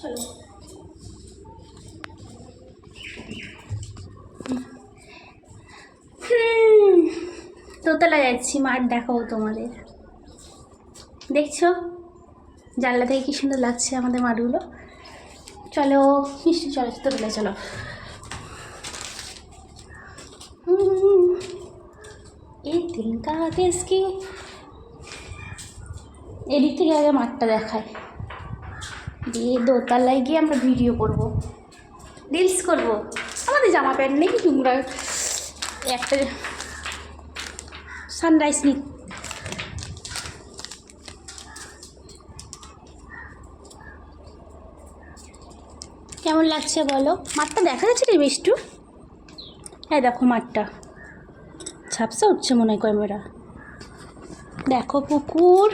চলো দোতলা যাচ্ছি, মাঠ দেখাবো তোমাদের। দেখছো জানলা থেকে কি সুন্দর লাগছে আমাদের মাঠগুলো। চলো মিষ্টি, চলো দোতলায় চলো। এই দিন কাগজ কি, এদিক থেকে আগে মাঠটা দেখায়, দিয়ে দোতলায় গিয়ে আমরা ভিডিও করব, রিলস করব। আমাদের জামা প্যান্ট নেই, তোমরা একটা সানরাইজ নি। কেমন লাগছে বলো? মাঠটা দেখা যাচ্ছে রে বেষ্টু? হ্যাঁ দেখো মাঠটা, ঝাপসা উঠছে মনে হয় ক্যামেরা। দেখো পুকুর,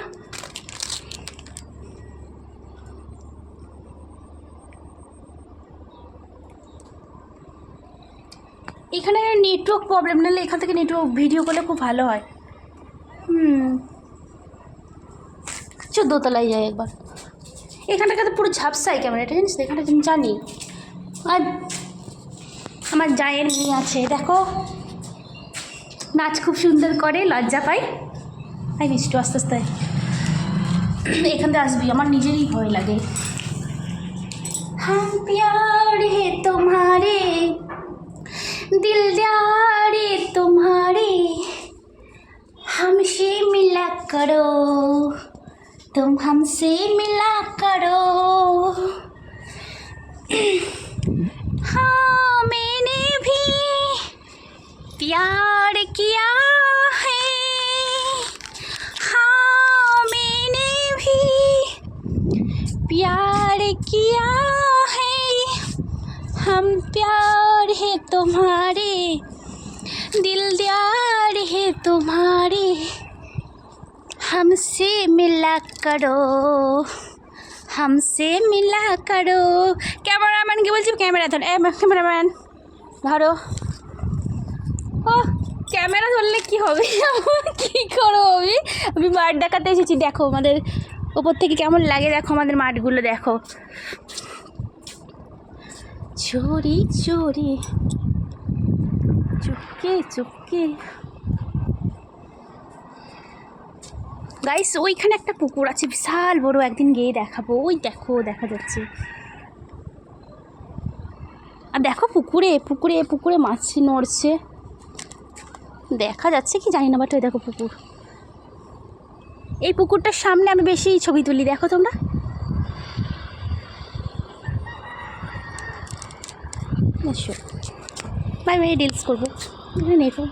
এখানে নেটওয়ার্ক প্রবলেম, নাহলে এখান থেকে নেটওয়ার্ক ভিডিও করলে খুব ভালো হয়। দোতলায় যাই একবার। এখানটাকে তো পুরো ঝাপসাই ক্যামেরাটা, জানিস? এখানটা তুমি জানি। আর আমার জায়ের মেয়ে আছে, দেখো নাচ খুব সুন্দর করে, লজ্জা পাই। তাই মিষ্টি আস্তে আস্তে এখান থেকে আসবি, আমার নিজেরই ভয় লাগে। হাম প্যার হে তোমারে दिलदारे तुम्हारे हमसे मिला करो, तुम हमसे मिला करो। हाँ मैंने भी प्यार किया है, हाँ मैंने भी प्यार किया है, हम प्यार है तुम्हारे दिलदार है तुम्हारे हमसे मिला करो, हमसे मिला करो। कैमरामैन के बोलছি ক্যামেরা ধর, ক্যামেরাম্যান ধরো। ও ক্যামেরা ধরলে কি হবে, কি করো? আমি মাঠ দেখাতে এসেছি। দেখো আমাদের ওপর থেকে কেমন লাগে, দেখো আমাদের মাঠগুলো দেখো। চোরি চোরি চুপকে চুপকে। গাইস ওইখানে একটা পুকুর আছে বিশাল বড়, একদিন গিয়ে দেখাবো। ওই দেখো দেখা যাচ্ছে। আর দেখো পুকুরে পুকুরে পুকুরে মাছ নড়ছে, দেখা যাচ্ছে কি জানি না, বাট ওই দেখো পুকুর। এই পুকুরটার সামনে আমি বেশি ছবি তুলি, দেখো তোমরা। ভাই রিলস করবো, নেটওয়ার্ক